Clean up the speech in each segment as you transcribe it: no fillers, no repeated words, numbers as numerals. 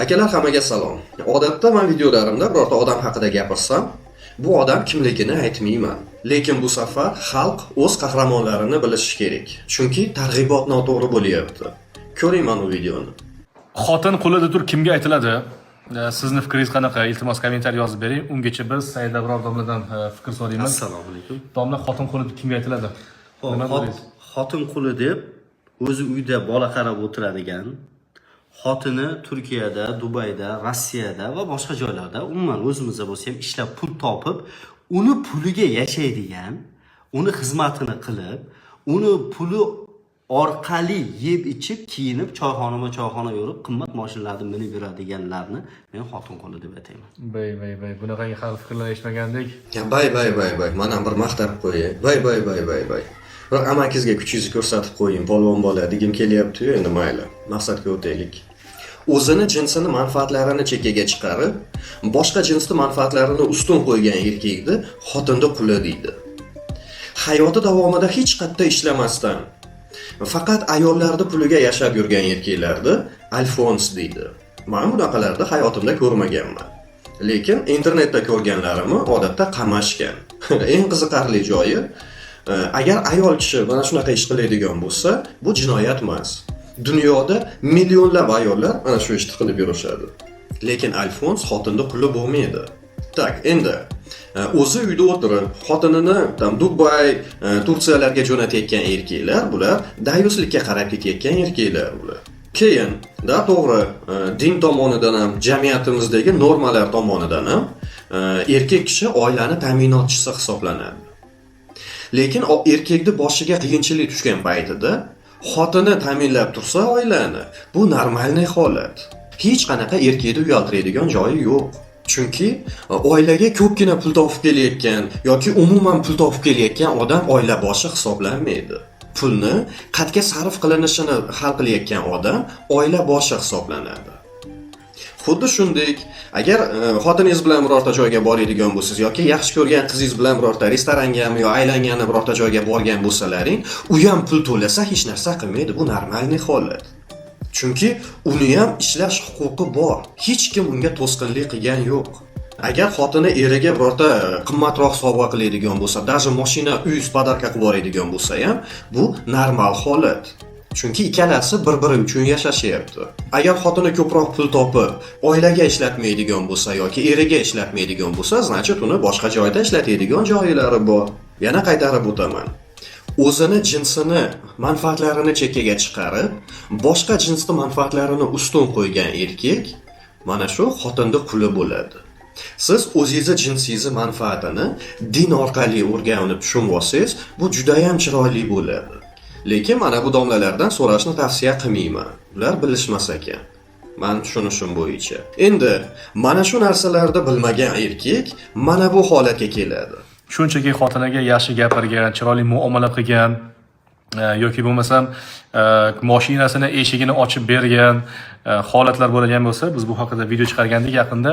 Akalar, hammaga salom. Odatda men videolarimda birorta odam haqida gapirsam, bu odam kimligini aytmayman. Lekin bu safar xalq o'z qahramonlarini bilishi kerak. Chunki targ'ibot noto'g'ri bo'lyapti. Ko'ring mana bu videoni. Xotin qo'lida tur kimga aytiladi? Sizni fikringiz qanaqa? Iltimos kommentariy yozib bering. Ungacha biz Said Abror domladan fikr so'raymiz. Assalomu alaykum. Domla, xotin qo'lida kimga aytiladi? Xotin qo'li deb o'zi uyda bola qarab o'tiradigan, xotini Turkiyada, Dubayda, Rossiyada va boshqa joylarda, umuman o'zimizda bo'lsa ham ishlab pul topib, uni puliga yashaydigan, uni xizmatini qilib, uni puli orqali yeb ichib, kiyinib, choyxona yurib, qimmat mashinalarda minib yuradiganlarni men xotin qo'li deb atayman. Bay. Bunaqangi hali fikrlar eshitmagandik. Bay. Mana bir maqtab qo'yay. Bay. Bir amakizga kuchingizni ko'rsatib qo'ying, polvon bola degim kelyapti-yu, endi mayli. Maqsadga o'taylik. O'zini jinsini manfaatlarini chekkaga chiqarib, boshqa jinsni manfaatlarini ustun qo'ygan erkakni xotinda quli deydi. Hayoti davomida hech qayerda ishlamasdan faqat ayollarning puliga yashab yurgan erkaklarni alfons deydi. Men bunaqalarni hayotimda ko'rmaganman. Lekin internetda ko'rganlarimni odatda qamashgan. Eng qiziqarli joyi, agar ayol kishi mana shunaqa ish qiladigan bo'lsa, bu jinoyat emas. Dunyoda millionlab ayollar mana shu ishni qilib yurishadi. Lekin alfons xotinda quli bo'lmaydi. Tak, endi o'zi uyda o'tirib, xotinini Dubay, Turkiyalarga jo'natayotgan erkaklar, bular dayuslikka qarab ketayotgan erkaklar bular. Keyin, to'g'ri, din tomonidan ham, jamiyatimizdagi normalar tomonidan ham erkak kishi oilani ta'minotchisi hisoblanadi. Lekin erkakning boshiga qiyinchilik tushgan paytida xotini ta'minlab tursa oilani, bu normalniy holat. Hech qanaqa erkakni uyaltiradigan joyi yo'q. Chunki oilaga ko'pgina pul topib kelayotgan yoki umuman pul topib kelayotgan odam oila boshi hisoblanmaydi. Pulni qatga sarf qilinishini hal qilayotgan odam oila boshi hisoblanadi. Xuddi shunday, agar xotiningiz bilan birorta joyga boradigan bo'lsangiz yoki yaxshi ko'rgan qizingiz bilan birorta restorangami yo aylangani birorta joyga borgan bo'lsalaring, u ham pul to'lasa hech narsa qilmaydi, bu normalniy holat. Chunki uni ham ishlash huquqi bor. Hech kim unga to'sqinlik qilgan yo'q. Agar xotini eriga birorta qimmatroq sovg'a qiladigan bo'lsa, даже mashina, uy podarka qilib boradigan bo'lsa ham, bu normal holat. Chunki ikkalasi bir-biri uchun yashashyapti. Agar xotini ko'proq pul topib, oilaga ishlatmaydigan bo'lsa yoki eriga ishlatmaydigan bo'lsa, значит uni boshqa joyda ishlatadigan joylari bor. Yana qaytarib o'taman. O'zini jinsini manfaatlarini chekkaga chiqarib, boshqa jinsni manfaatlarini ustun qo'ygan erkak mana shu xotinning quli bo'ladi. Siz o'zingizni jinsingizni manfaatini din orqali o'rganib tushunib olsangiz, bu juda ham chiroyli bo'ladi. Lekin mana bu domlalardan so'rashni tavsiya qilmayman. Ular bilishmas ekan. Men tushunishim bo'yicha. Endi mana shu narsalarni bilmagan erkak mana bu holatga keladi. Shunchaki xotiniga yaxshi gapirgan, chiroyli muomala qilgan yoki bo'lmasam mashinasini eshigini ochib bergan holatlar bo'lgan bo'lsa, biz bu haqida video chiqargandik yaqinda.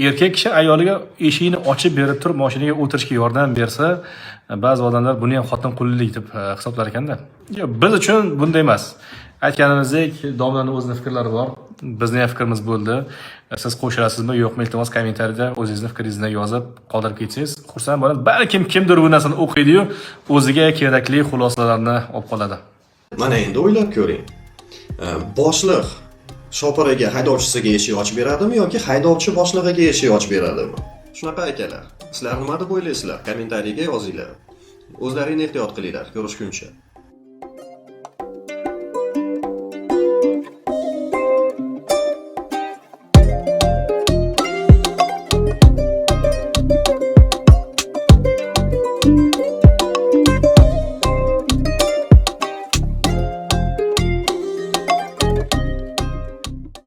Erkak kishi ayoliga eshigini ochib berib turib mashinaga o'tirishga yordam bersa, ba'zi odamlar buni ham xotin qullik deb hisoblar ekanda. Yo'q, biz uchun bunday emas. Aytganimizdek, domlaning o'zining fikrlari bor. Bizning ham fikrimiz bo'ldi. Siz qo'shilasizmi, yo'qmi, iltimos kommentariyada o'zingizning fikringizni yozib qoldirib ketsangiz, xursand bo'ladi. Balkim kimdir bu narsani o'qiydi-yu, o'ziga kerakli xulosalarni olib qoladi. Mana endi o'ylab ko'ring. Boshliq shopiriga, haydovchisiga eshik ochib beradimi yoki haydovchi boshlig'iga eshik ochib beradimi? Shunaqa akalar. Sizlar nima deb o'ylaysizlar? Kommentariyga yozinglar. O'zlaringiz ehtiyot qilinglar. Ko'rishguncha.